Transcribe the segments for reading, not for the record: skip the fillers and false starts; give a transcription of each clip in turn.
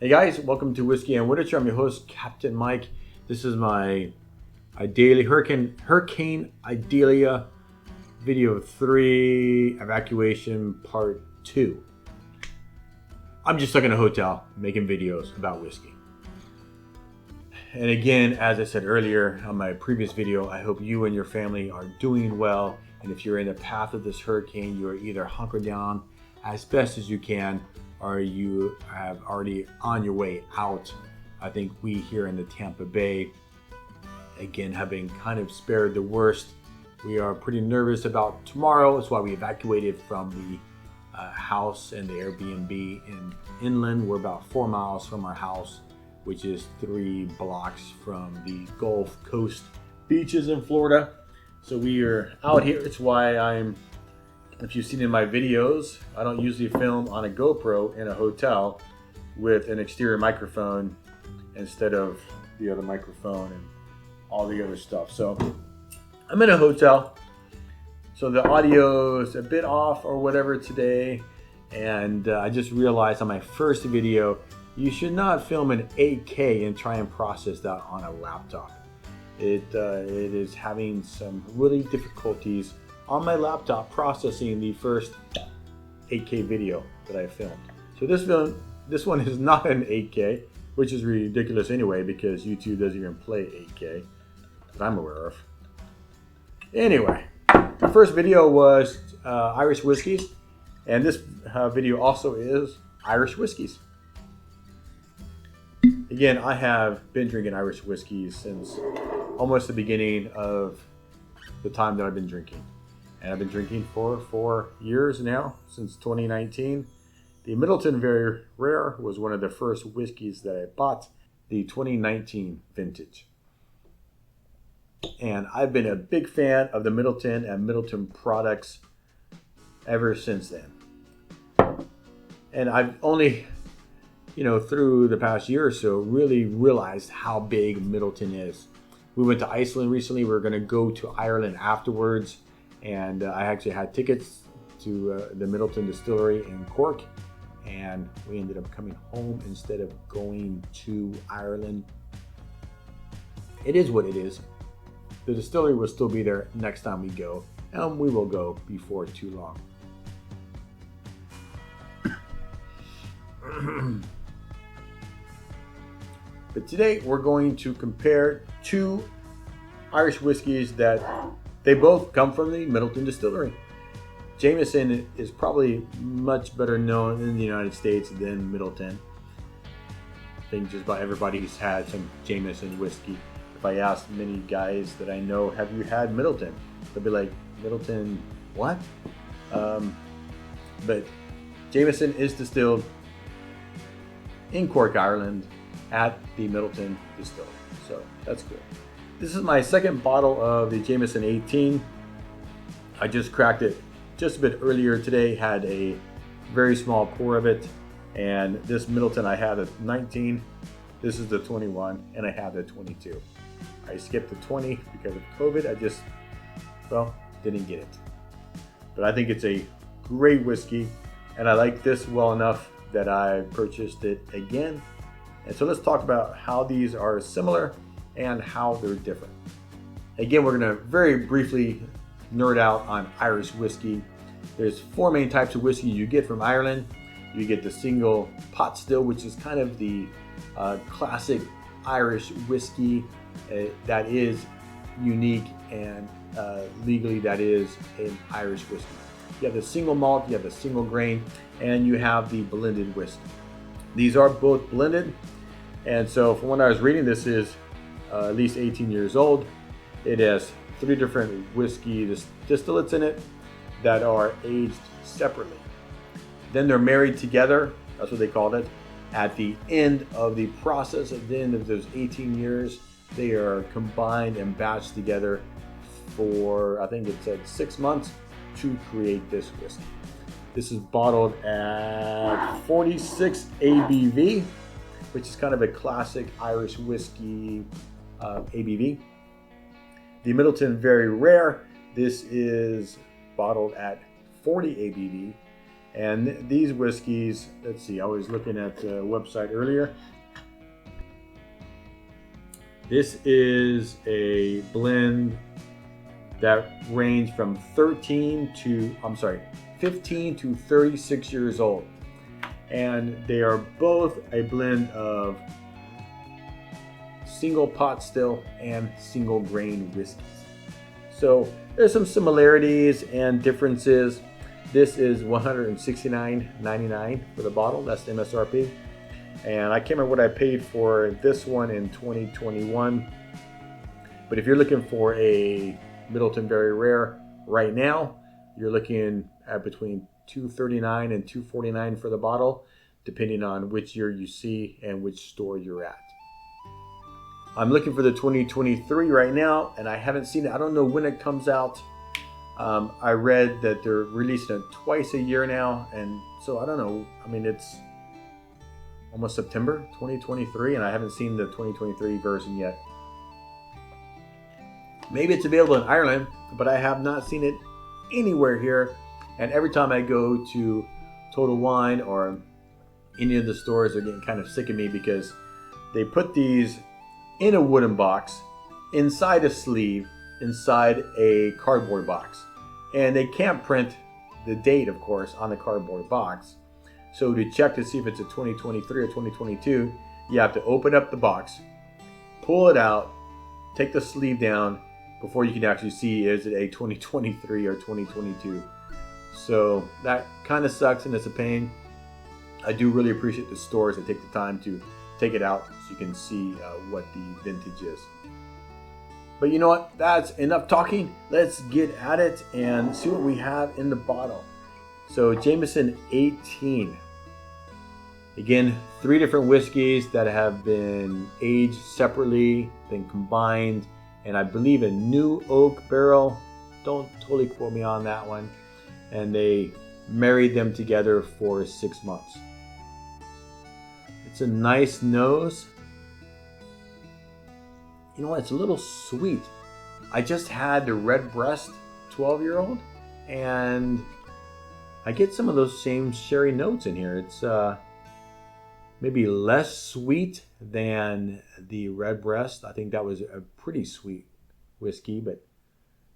Hey guys, welcome to Whiskey and Literature. I'm your host, Captain Mike. This is my daily Hurricane Idalia video 3 evacuation part 2. I'm just stuck in a hotel making videos about whiskey. And again, as I said earlier on my previous video, I hope you and your family are doing well. And if you're in the path of this hurricane, you are either hunkered down as best as you can, or you have already on your way out. I think we here in the Tampa Bay, again, have been kind of spared the worst. We are pretty nervous about tomorrow. That's why we evacuated from the house and the Airbnb in inland. We're about 4 miles from our house, which is 3 blocks from the Gulf Coast beaches in Florida. So we are out here. It's why if you've seen in my videos, I don't usually film on a GoPro in a hotel with an exterior microphone instead of the other microphone and all the other stuff. So I'm in a hotel, so the audio is a bit off or whatever today. And I just realized on my first video, you should not film in 8K and try and process that on a laptop. It is having some really difficulties on my laptop processing the first 8K video that I filmed. So this one is not an 8K, which is ridiculous anyway because YouTube doesn't even play 8K that I'm aware of. Anyway, the first video was Irish whiskeys, and this video also is Irish whiskeys. Again, I have been drinking Irish whiskeys since almost the beginning of the time that I've been drinking. And I've been drinking for 4 years now, since 2019. The Midleton Very Rare was one of the first whiskeys that I bought, the 2019 vintage. And I've been a big fan of the Midleton and Midleton products ever since then. And I've only, through the past year or so, really realized how big Midleton is. We went to Iceland recently. We're going to go to Ireland afterwards. And I actually had tickets to the Midleton distillery in Cork, and we ended up coming home instead of going to Ireland. It is what it is. The distillery will still be there next time we go, and we will go before too long. But today we're going to compare 2 Irish whiskeys that they both come from the Midleton distillery. Jameson is probably much better known in the United States than Midleton. I think just about everybody who's had some Jameson whiskey. If I ask many guys that I know, have you had Midleton? They'll be like, Midleton, what? But Jameson is distilled in Cork, Ireland at the Midleton distillery. So that's cool. This is my second bottle of the Jameson 18. I just cracked it just a bit earlier today, had a very small pour of it. And this Midleton I have at 19. This is the 21, and I have the 22. I skipped the 20 because of COVID. I just, didn't get it. But I think it's a great whiskey, and I like this well enough that I purchased it again. And so let's talk about how these are similar and how they're different. Again, we're going to very briefly nerd out on Irish whiskey. There's 4 main types of whiskey you get from Ireland. You get the single pot still, which is kind of the classic Irish whiskey that is unique and legally that is an Irish whiskey. You have the single malt, you have the single grain, and you have the blended whiskey. These are both blended, and so from when I was reading, this is at least 18 years old. It has 3 different whiskey distillates in it that are aged separately. Then they're married together, that's what they called it. At the end of the process, at the end of those 18 years, they are combined and batched together for, I think it said 6 months to create this whiskey. This is bottled at 46 ABV, which is kind of a classic Irish whiskey ABV. The Midleton Very Rare, this is bottled at 40 ABV. And these whiskeys, let's see, I was looking at the website earlier. This is a blend that range from 15 to 36 years old. And they are both a blend of single pot still and single grain whiskeys. So there's some similarities and differences. This is $169.99 for the bottle. That's the MSRP. And I can't remember what I paid for this one in 2021. But if you're looking for a Midleton Very Rare right now, you're looking at between $239 and $249 for the bottle, depending on which year you see and which store you're at. I'm looking for the 2023 right now, and I haven't seen it. I don't know when it comes out. I read that they're releasing it twice a year now, and so I don't know. I mean, it's almost September 2023, and I haven't seen the 2023 version yet. Maybe it's available in Ireland, but I have not seen it anywhere here. And every time I go to Total Wine or any of the stores, they're getting kind of sick of me because they put these in a wooden box, inside a sleeve, inside a cardboard box. And they can't print the date, of course, on the cardboard box. So to check to see if it's a 2023 or 2022, you have to open up the box, pull it out, take the sleeve down before you can actually see is it a 2023 or 2022. So that kind of sucks and it's a pain. I do really appreciate the stores that take the time to take it out so you can see what the vintage is. But you know what? That's enough talking. Let's get at it and see what we have in the bottle. So Jameson 18. Again, 3 different whiskeys that have been aged separately, then combined, and I believe a new oak barrel. Don't totally quote me on that one. And they married them together for 6 months. It's a nice nose. You know what? It's a little sweet. I just had the Redbreast 12-year-old, and I get some of those same sherry notes in here. It's maybe less sweet than the Redbreast. I think that was a pretty sweet whiskey, but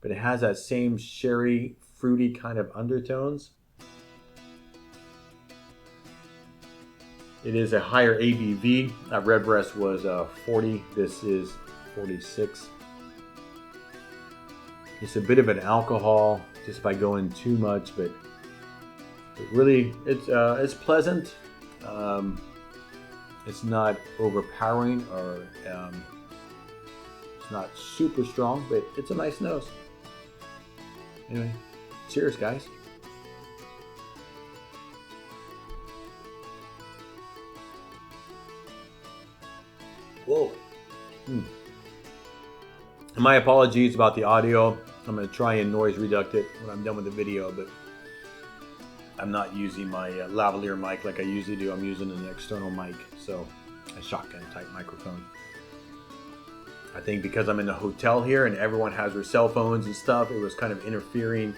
it has that same sherry, fruity kind of undertones. It is a higher ABV. That Redbreast was 40. This is 46. It's a bit of an alcohol just by going too much, but really it's pleasant. It's not overpowering or it's not super strong, but it's a nice nose. Anyway, cheers, guys. Whoa. And my apologies about the audio. I'm going to try and noise reduct it when I'm done with the video, but I'm not using my lavalier mic like I usually do. I'm using an external mic, so a shotgun type microphone. I think because I'm in a hotel here and everyone has their cell phones and stuff, it was kind of interfering.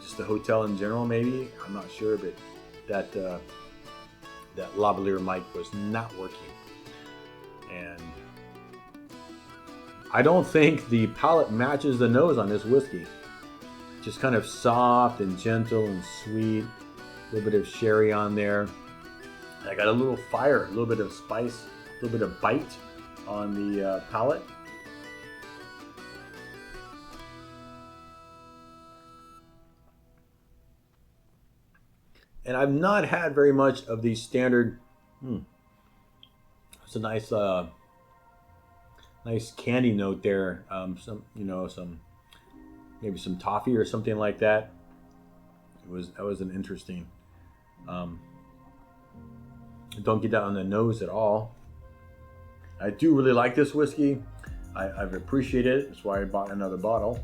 Just the hotel in general, maybe. I'm not sure, but that lavalier mic was not working. And I don't think the palate matches the nose on this whiskey. Just kind of soft and gentle and sweet. A little bit of sherry on there. I got a little fire, a little bit of spice, a little bit of bite on the palate. And I've not had very much of the standard. It's a nice, nice candy note there. Maybe some toffee or something like that. That was an interesting. Don't get that on the nose at all. I do really like this whiskey. I've appreciated it. That's why I bought another bottle.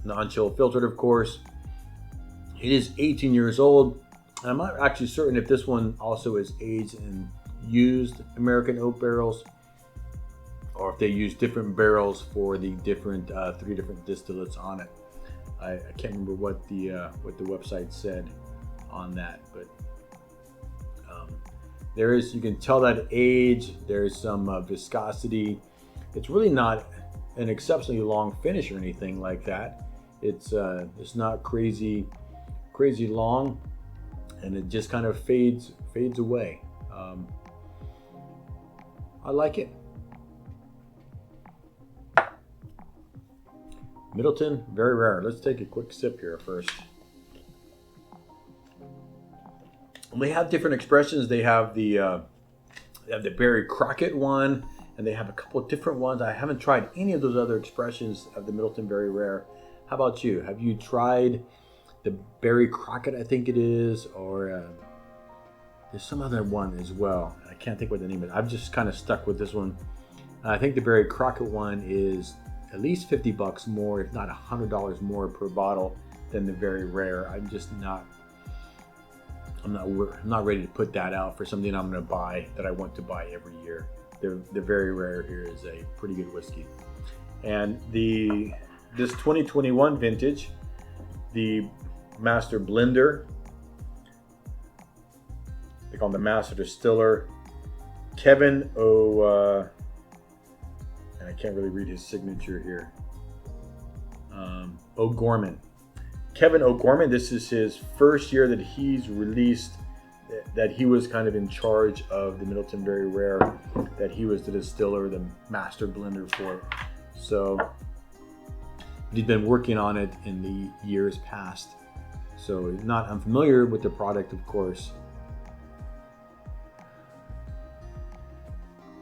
Non-chill filtered, of course. It is 18 years old. I'm not actually certain if this one also is aged in used American oak barrels or if they use different barrels for the different 3 different distillates on it. I can't remember what the website said on that, but you can tell that age. There's some viscosity. It's really not an exceptionally long finish or anything like that. It's not crazy long, and it just kind of fades away. I like it. Midleton, very rare. Let's take a quick sip here first. And they have different expressions. They have the Barry Crockett one, and they have a couple of different ones. I haven't tried any of those other expressions of the Midleton Very Rare. How about you? Have you tried the Barry Crockett, I think it is, or there's some other one as well. I can't think what the name is. I've just kind of stuck with this one. I think the Barry Crockett one is at least $50 more, if not $100 more per bottle than the Very Rare. I'm not ready to put that out for something I'm going to buy, that I want to buy every year. The Very Rare here is a pretty good whiskey. And this 2021 vintage, the Master Blender, they call him the Master Distiller, Kevin and I can't really read his signature here, O'Gorman. Kevin O'Gorman, this is his first year that he's released, that he was kind of in charge of the Midleton Very Rare, that he was the distiller, the master blender for it. So he's been working on it in the years past. So not unfamiliar with the product, of course.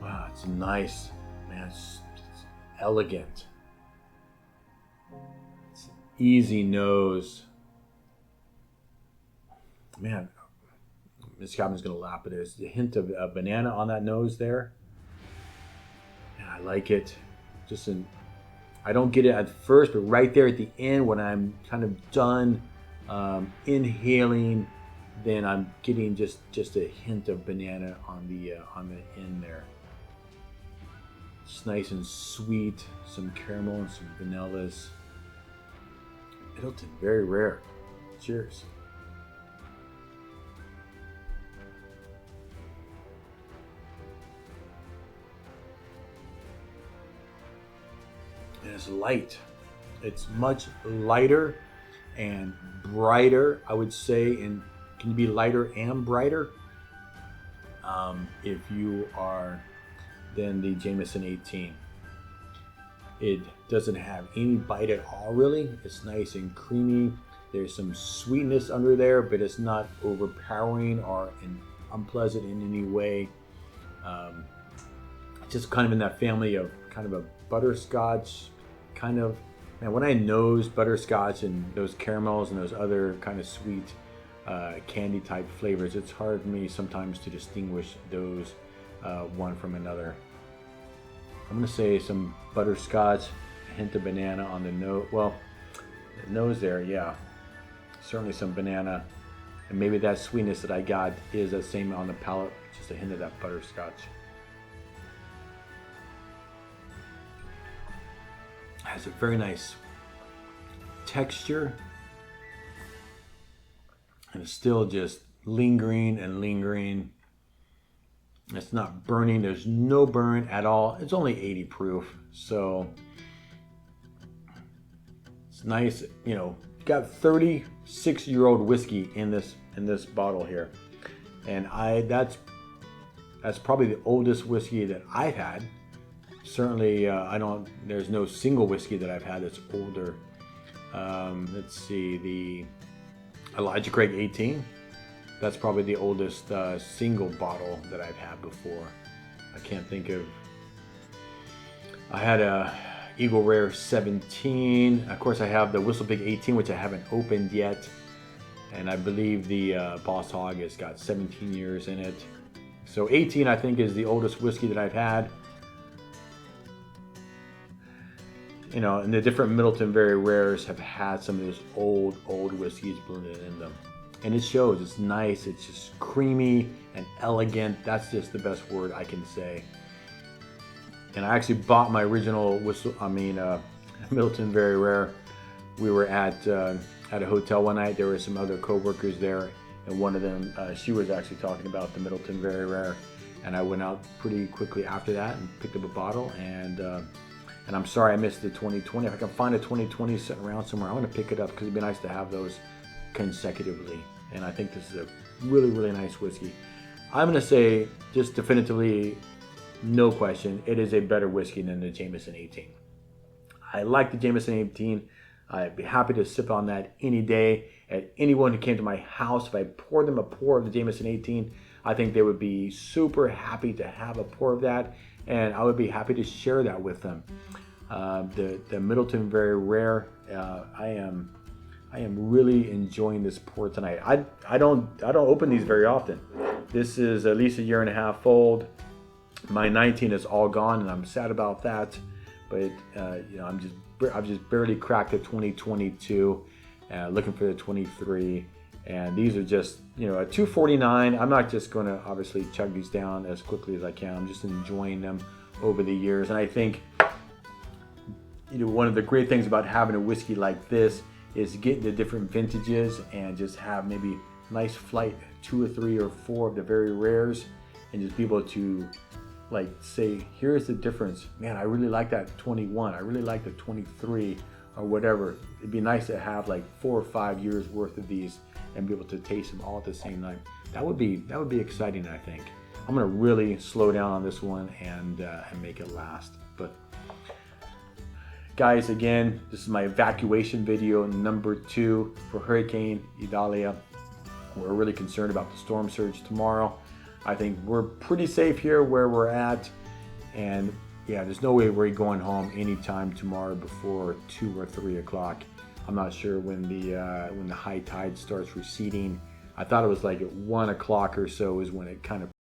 Wow, it's nice, man. It's elegant. It's easy nose. Man, Miss Cabin's gonna laugh at this. The hint of a banana on that nose there. Man, I like it. I don't get it at first, but right there at the end, when I'm kind of done inhaling, then I'm getting just a hint of banana on the end there. It's nice and sweet, some caramel and some vanillas. Midleton, very rare. Cheers. And it's light. It's much lighter and brighter, I would say, and can be lighter and brighter if you are than the Jameson 18. It doesn't have any bite at all, really. It's nice and creamy. There's some sweetness under there, but it's not overpowering or unpleasant in any way. Just kind of in that family of kind of a butterscotch kind of. Man, when I nose butterscotch and those caramels and those other kind of sweet candy type flavors, it's hard for me sometimes to distinguish those one from another. I'm gonna say some butterscotch, a hint of banana on the nose. Well, the nose there, yeah, certainly some banana, and maybe that sweetness that I got is the same on the palate, just a hint of that butterscotch. Has a very nice texture, and it's still just lingering and lingering. It's not burning. There's no burn at all. It's only 80 proof, so it's nice. You know, got 36-year-old whiskey in this bottle here, and that's probably the oldest whiskey that I've had. Certainly, there's no single whiskey that I've had that's older. Let's see, the Elijah Craig 18. That's probably the oldest single bottle that I've had before. I can't think of. I had a Eagle Rare 17. Of course, I have the Whistle Pig 18, which I haven't opened yet. And I believe the Boss Hog has got 17 years in it. So 18, I think, is the oldest whiskey that I've had. You know, and the different Midleton Very Rares have had some of those old whiskeys blended in them. And it shows. It's nice. It's just creamy and elegant. That's just the best word I can say. And I actually bought my original Midleton Very Rare. We were at a hotel one night. There were some other co-workers there, and one of them, she was actually talking about the Midleton Very Rare. And I went out pretty quickly after that and picked up a bottle. And I'm sorry I missed the 2020. If I can find a 2020 sitting around somewhere, I'm going to pick it up because it'd be nice to have those consecutively. And I think this is a really, really nice whiskey. I'm going to say, just definitively, no question, it is a better whiskey than the Jameson 18. I like the Jameson 18. I'd be happy to sip on that any day. At anyone who came to my house, if I poured them a pour of the Jameson 18, I think they would be super happy to have a pour of that, and I would be happy to share that with them. The Midleton Very Rare, I am really enjoying this pour tonight. I don't open these very often. This is at least a year and a half old. My 19 is all gone, and I'm sad about that. But I've just barely cracked the 2022, looking for the 23. And these are just, at $2.49. I'm not just going to obviously chug these down as quickly as I can. I'm just enjoying them over the years. And I think, one of the great things about having a whiskey like this is getting the different vintages and just have maybe a nice flight, 2 or 3 or 4 of the very rares, and just be able to say, here's the difference. Man, I really like that 21. I really like the 23 or whatever. It'd be nice to have 4 or 5 years worth of these and be able to taste them all at the same time. That would be exciting, I think. I'm gonna really slow down on this one and make it last. But guys, again, this is my evacuation video number 2 for Hurricane Idalia. We're really concerned about the storm surge tomorrow. I think we're pretty safe here where we're at, and yeah, there's no way we're going home anytime tomorrow before 2 or 3 o'clock. I'm not sure when the high tide starts receding. I thought it was at 1 o'clock or so is when it kind of